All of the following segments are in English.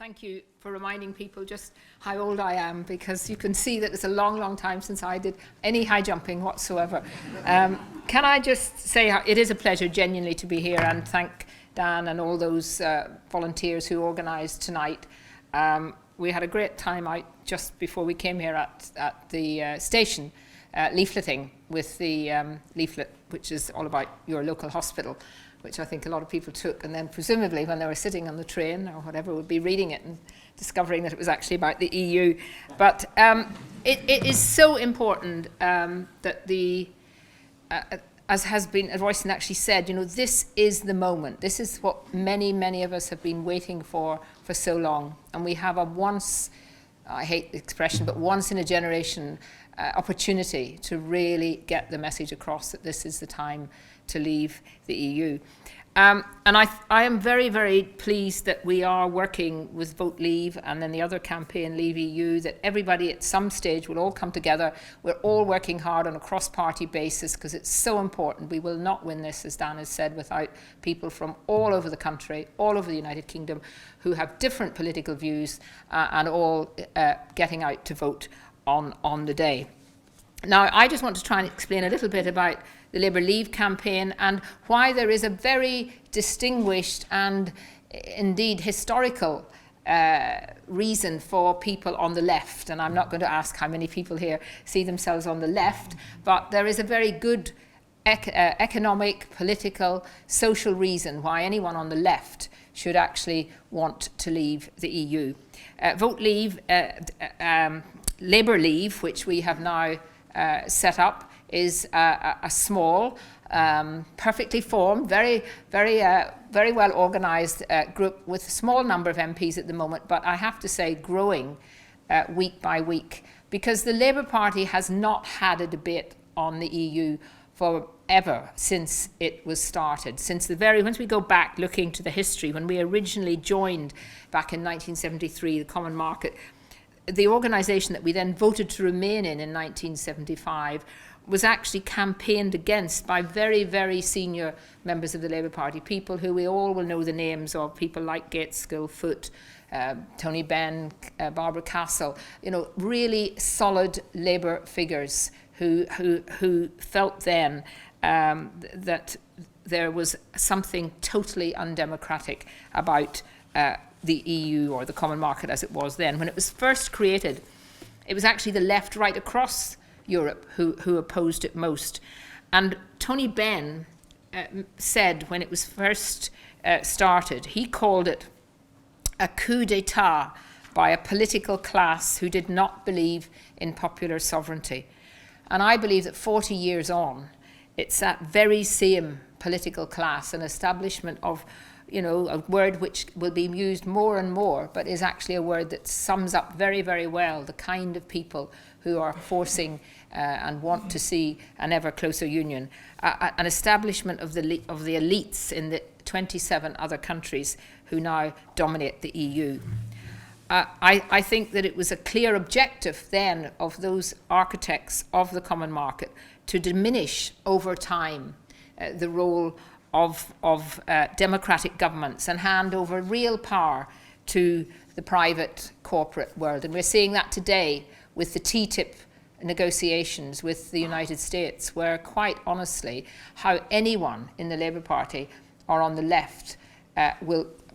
Thank you for reminding people just how old I am, because you can see that it's a long, long time since I did any high jumping whatsoever. Can I just say it is a pleasure genuinely to be here, and thank Dan and all those volunteers who organised tonight. We had a great time out just before we came here at the station, leafleting with the leaflet, which is all about your local hospital, which I think a lot of people took, and then presumably when they were sitting on the train or whatever would be reading it and discovering that it was actually about the EU. But it is so important that as has been, as Royston actually said, you know, this is the moment. This is what many, many of us have been waiting for so long. And we have a once, I hate the expression, but once in a generation opportunity to really get the message across that this is the time to leave the EU. And I am very, very pleased that we are working with Vote Leave and then the other campaign, Leave EU, that everybody at some stage will all come together. We're all working hard on a cross-party basis because it's so important. We will not win this, as Dan has said, without people from all over the country, all over the United Kingdom, who have different political views and all getting out to vote on the day. Now, I just want to try and explain a little bit about the Labour Leave campaign and why there is a very distinguished and indeed historical reason for people on the left. And I'm not going to ask how many people here see themselves on the left, but there is a very good economic, political, social reason why anyone on the left should actually want to leave the EU. Vote Leave, Labour Leave, which we have now set up, is a small, perfectly formed, very well organised group with a small number of MPs at the moment, but I have to say growing week by week, because the Labour Party has not had a debate on the EU forever since it was started. Once we go back looking to the history, when we originally joined back in 1973, the Common Market, the organisation that we then voted to remain in 1975 was actually campaigned against by very, very senior members of the Labour Party, people who we all will know the names of, people like Gateskill, Foote, Tony Benn, Barbara Castle, you know, really solid Labour figures who felt then that there was something totally undemocratic about the EU, or the Common Market as it was then. When it was first created, it was actually the left right across Europe who opposed it most. And Tony Benn said when it was first started, he called it a coup d'etat by a political class who did not believe in popular sovereignty. And I believe that 40 years on, it's that very same political class, an establishment of, you know, a word which will be used more and more, but is actually a word that sums up very, very well the kind of people who are forcing and want to see an ever closer union. An establishment of the elites in the 27 other countries who now dominate the EU. I think that it was a clear objective then of those architects of the Common Market to diminish over time the role of democratic governments and hand over real power to the private corporate world. And we're seeing that today with the TTIP negotiations with the United States, where quite honestly, how anyone in the Labour Party or on the left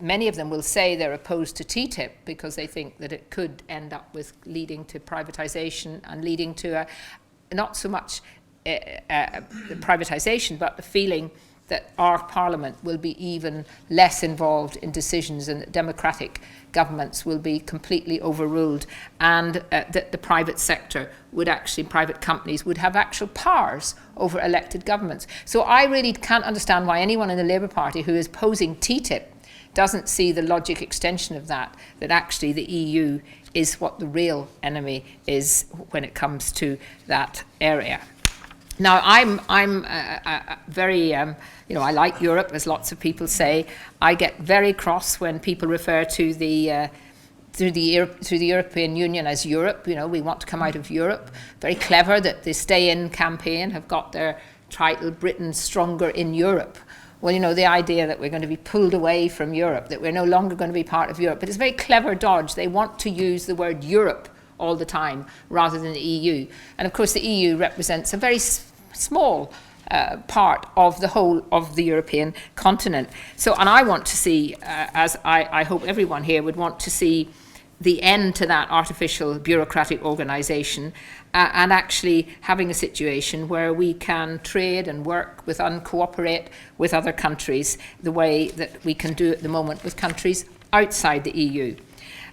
many of them will say they're opposed to TTIP because they think that it could end up with leading to privatisation and leading to not so much privatisation, but the feeling that our parliament will be even less involved in decisions and that democratic governments will be completely overruled, and that the private sector would actually, private companies would have actual powers over elected governments. So I really can't understand why anyone in the Labour Party who is opposing TTIP doesn't see the logic extension of that actually the EU is what the real enemy is when it comes to that area. Now, I'm very, you know, I like Europe, as lots of people say. I get very cross when people refer to the European Union as Europe. You know, we want to come out of Europe. Very clever that the Stay In campaign have got their title, Britain Stronger in Europe. well, you know, the idea that we're going to be pulled away from Europe, that we're no longer going to be part of Europe. But it's a very clever dodge. They want to use the word Europe all the time rather than the EU. And of course, the EU represents a very small part of the whole of the European continent. So, and I want to see, as I hope everyone here would want to see, the end to that artificial bureaucratic organisation, and actually having a situation where we can trade and work with and cooperate with other countries the way that we can do at the moment with countries outside the EU.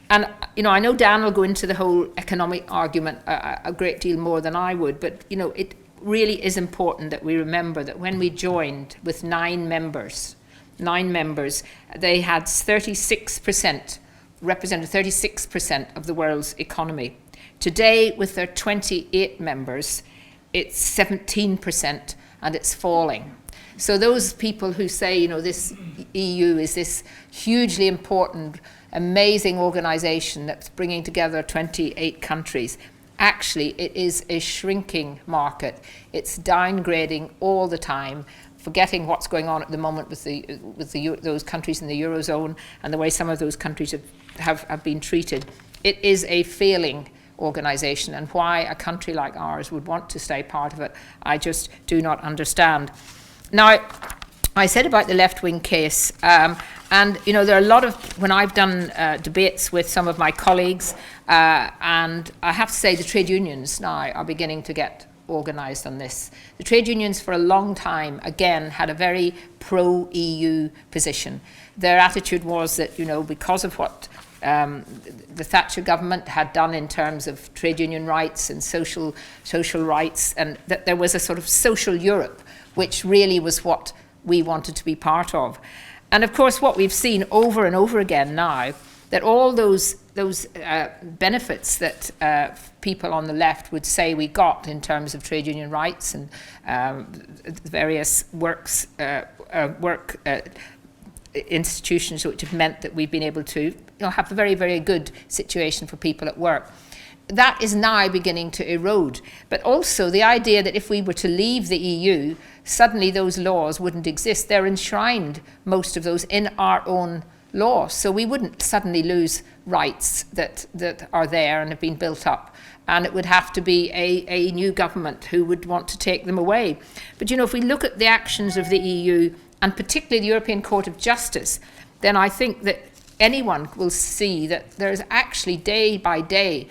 And, you know, I know Dan will go into the whole economic argument a great deal more than I would, but, you know, it really is important that we remember that when we joined with 9 members, they had 36%, represented 36% of the world's economy. Today, with their 28 members, it's 17% and it's falling. So those people who say, you know, this EU is this hugely important, amazing organisation that's bringing together 28 countries, actually it is a shrinking market. It's downgrading all the time, forgetting what's going on at the moment with those countries in the Eurozone and the way some of those countries have been treated. It is a failing organisation, and why a country like ours would want to stay part of it, I just do not understand. Now, I said about the left-wing case, and you know, there are a lot of, when I've done debates with some of my colleagues, and I have to say the trade unions now are beginning to get organised on this. The trade unions for a long time, again, had a very pro-EU position. Their attitude was that, you know, because of what the Thatcher government had done in terms of trade union rights and social rights, and that there was a sort of social Europe, which really was what we wanted to be part of. And of course, what we've seen over and over again now, that all those benefits that people on the left would say we got in terms of trade union rights and various work institutions, which have meant that we've been able to have a very, very good situation for people at work. That is now beginning to erode. But also the idea that if we were to leave the EU, suddenly those laws wouldn't exist. They're enshrined, most of those, in our own law. So we wouldn't suddenly lose rights that are there and have been built up. And it would have to be a new government who would want to take them away. But, you know, if we look at the actions of the EU, and particularly the European Court of Justice, then I think that anyone will see that there's actually day by day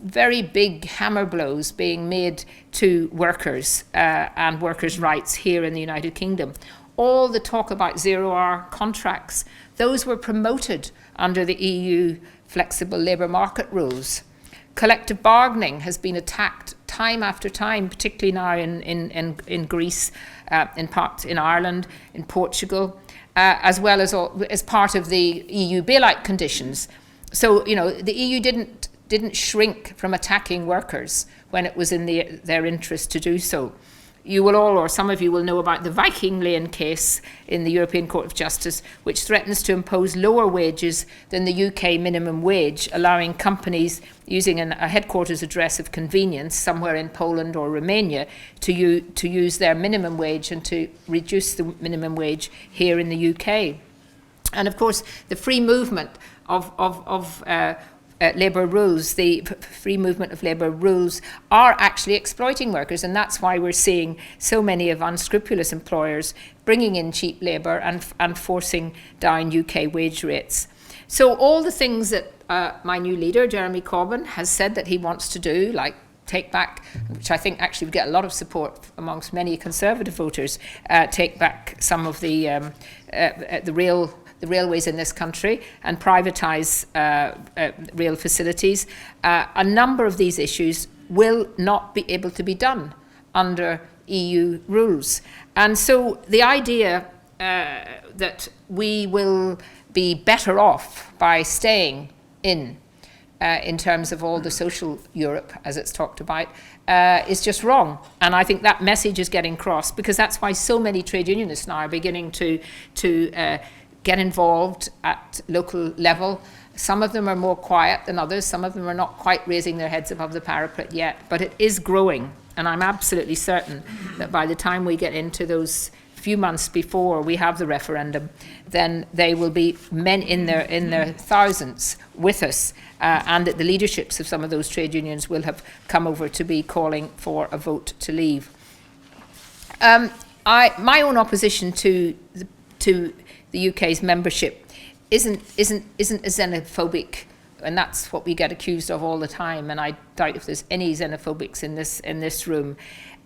very big hammer blows being made to workers and workers' rights here in the United Kingdom. All the talk about zero-hour contracts, those were promoted under the EU flexible labour market rules. Collective bargaining has been attacked time after time, particularly now in Greece, in parts in Ireland, in Portugal, as well as part of the EU bailout conditions. So, you know, the EU didn't shrink from attacking workers when it was in their interest to do so. You will all, or some of you will know about the Viking Lane case in the European Court of Justice, which threatens to impose lower wages than the UK minimum wage, allowing companies using a headquarters address of convenience somewhere in Poland or Romania to use their minimum wage and to reduce the minimum wage here in the UK. And of course, the free movement of labour rules, the free movement of labour rules are actually exploiting workers, and that's why we're seeing so many of unscrupulous employers bringing in cheap labour and forcing down UK wage rates. So all the things that my new leader, Jeremy Corbyn, has said that he wants to do, like take back, which I think actually would get a lot of support amongst many Conservative voters, take back some of the railways in this country and privatise rail facilities. A number of these issues will not be able to be done under EU rules. And so the idea that we will be better off by staying in terms of all the social Europe, as it's talked about, is just wrong. And I think that message is getting crossed, because that's why so many trade unionists now are beginning to get involved at local level. Some of them are more quiet than others. Some of them are not quite raising their heads above the parapet yet, but it is growing. And I'm absolutely certain that by the time we get into those few months before we have the referendum, then they will be men in their thousands with us, and that the leaderships of some of those trade unions will have come over to be calling for a vote to leave. My own opposition to the UK's membership isn't xenophobic, and that's what we get accused of all the time. And I doubt if there's any xenophobics in this room.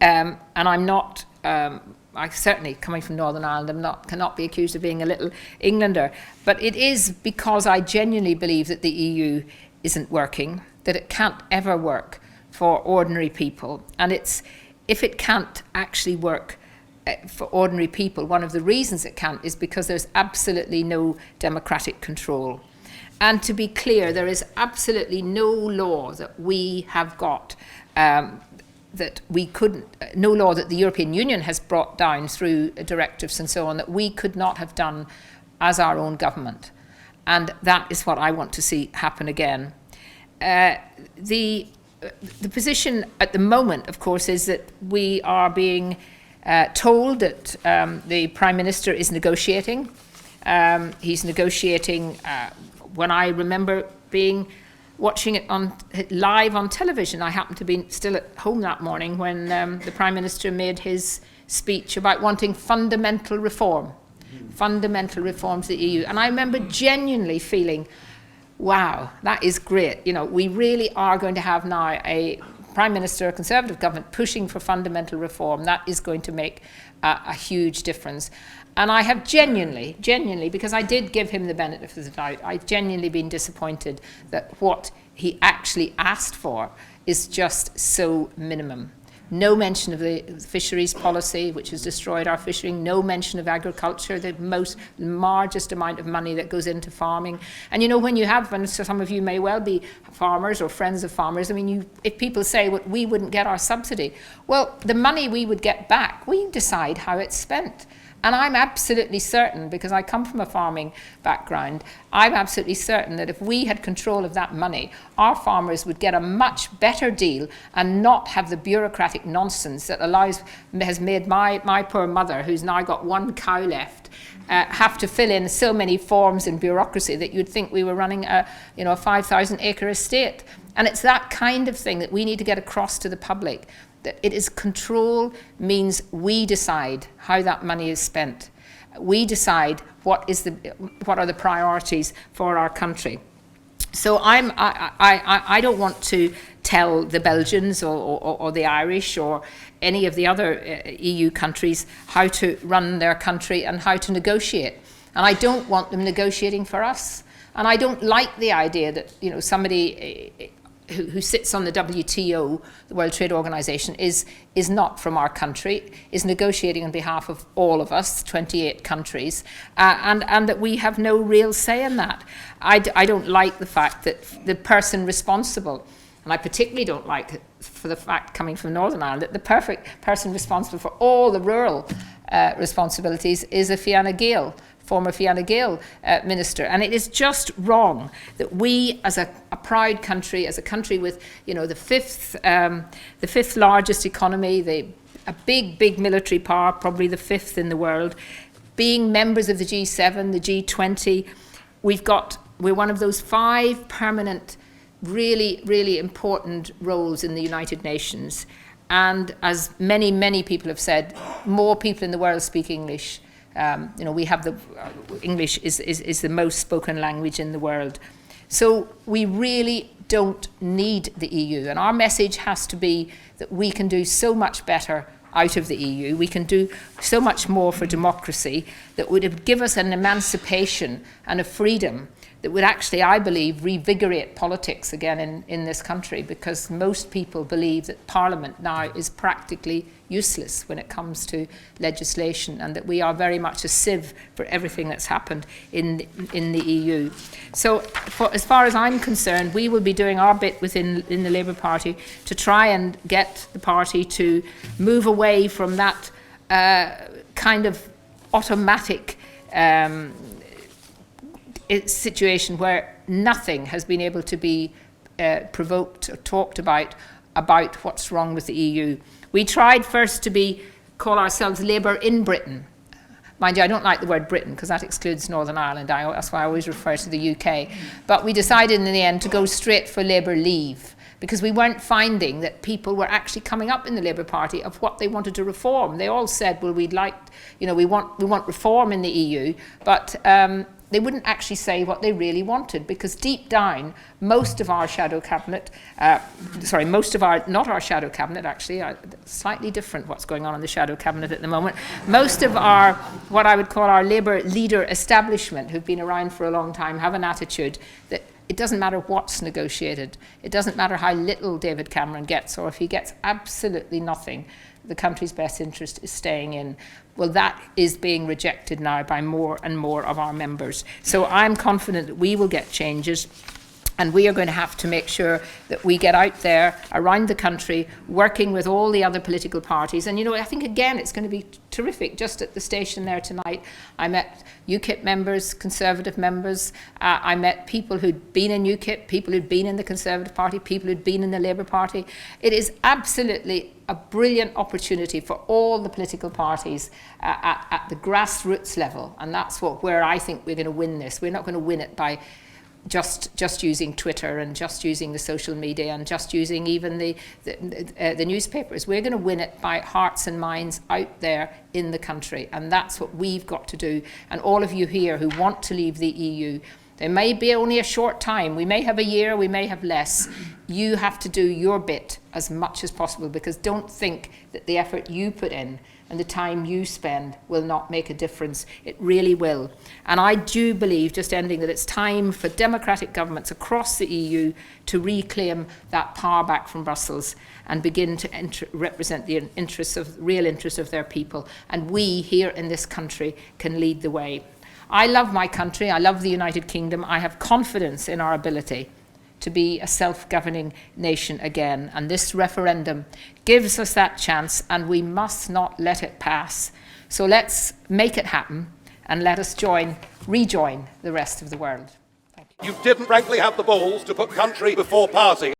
And I'm not. I certainly, coming from Northern Ireland, cannot be accused of being a little Englander. But it is because I genuinely believe that the EU isn't working, that it can't ever work for ordinary people, and if it can't actually work for ordinary people, one of the reasons it can't is because there's absolutely no democratic control. And to be clear, there is absolutely no law that we have got that we couldn't, no law that the European Union has brought down through directives and so on, that we could not have done as our own government. And that is what I want to see happen again. The position at the moment, of course, is that we are being told that the Prime Minister is negotiating. He's negotiating, when I remember watching it live on television. I happened to be still at home that morning when the Prime Minister made his speech about wanting fundamental reforms to the EU. And I remember genuinely feeling, wow, that is great. You know, we really are going to have now a Prime Minister, a Conservative government, pushing for fundamental reform. That is going to make a huge difference. And I have genuinely, because I did give him the benefit of the doubt, I've genuinely been disappointed that what he actually asked for is just so minimum. No mention of the fisheries policy, which has destroyed our fishing. No mention of agriculture, the largest amount of money that goes into farming. And you know, when you have, and so some of you may well be farmers or friends of farmers, I mean, if people say, well, we wouldn't get our subsidy, well, the money we would get back, we decide how it's spent. And I'm absolutely certain, because I come from a farming background, I'm absolutely certain that if we had control of that money, our farmers would get a much better deal and not have the bureaucratic nonsense that has made my poor mother, who's now got one cow left, have to fill in so many forms and bureaucracy that you'd think we were running a 5,000 acre estate. And it's that kind of thing that we need to get across to the public. That it is control means we decide how that money is spent. We decide what are the priorities for our country. So I don't want to tell the Belgians or the Irish or any of the other EU countries how to run their country and how to negotiate. And I don't want them negotiating for us. And I don't like the idea that somebody who sits on the WTO, the World Trade Organization, is not from our country, is negotiating on behalf of all of us, 28 countries, and that we have no real say in that. I don't like the fact that the person responsible, and I particularly don't like it for the fact, coming from Northern Ireland, that the perfect person responsible for all the rural responsibilities is a Fianna Gael, former Fianna Gael minister. And it is just wrong that we, as a proud country, as a country with the fifth largest economy, a big military power, probably the fifth in the world, being members of the G7, the G20, we're one of those 5 permanent, really important roles in the United Nations. And as many people have said, more people in the world speak English. We have English is the most spoken language in the world. So we really don't need the EU. And our message has to be that we can do so much better out of the EU. We can do so much more for democracy that would give us an emancipation and a freedom that would actually, I believe, revigorate politics again in this country, because most people believe that Parliament now is practically useless when it comes to legislation, and that we are very much a sieve for everything that's happened in the EU. So as far as I'm concerned, we will be doing our bit in the Labour Party to try and get the party to move away from that kind of automatic situation where nothing has been able to be provoked or talked about what's wrong with the EU. We tried first to call ourselves Labour in Britain, Mind you, I don't like the word Britain because that excludes Northern Ireland. That's why I always refer to the UK. But we decided in the end to go straight for Labour leave, because we weren't finding that people were actually coming up in the Labour Party of what they wanted to reform. They all said, well, we'd like, we want reform in the EU, but they wouldn't actually say what they really wanted, because deep down, most of our shadow cabinet, not our shadow cabinet actually, slightly different what's going on in the shadow cabinet at the moment, most of our, what I would call our Labour leader establishment, who've been around for a long time, have an attitude that it doesn't matter what's negotiated. It doesn't matter how little David Cameron gets, or if he gets absolutely nothing, the country's best interest is staying in. Well, that is being rejected now by more and more of our members. So I'm confident that we will get changes, and we are going to have to make sure that we get out there around the country working with all the other political parties. And, I think, again, it's going to be terrific. Just at the station there tonight, I met UKIP members, Conservative members. I met people who'd been in UKIP, people who'd been in the Conservative Party, people who'd been in the Labour Party. It is absolutely a brilliant opportunity for all the political parties at the grassroots level. And that's where I think we're going to win this. We're not going to win it by just using Twitter and just using the social media and just using even the newspapers. We're going to win it by hearts and minds out there in the country, and that's what we've got to do. And all of you here who want to leave the EU, there may be only a short time. We may have a year, we may have less. You have to do your bit as much as possible, because don't think that the effort you put in and the time you spend will not make a difference. It really will. And I do believe, just ending, that it's time for democratic governments across the EU to reclaim that power back from Brussels and begin to represent the real interests of their people. And we here in this country can lead the way. I love my country. I love the United Kingdom. I have confidence in our ability to be a self-governing nation again. And this referendum gives us that chance, and we must not let it pass. So let's make it happen, and let us rejoin the rest of the world. Thank you. You didn't frankly have the balls to put country before party.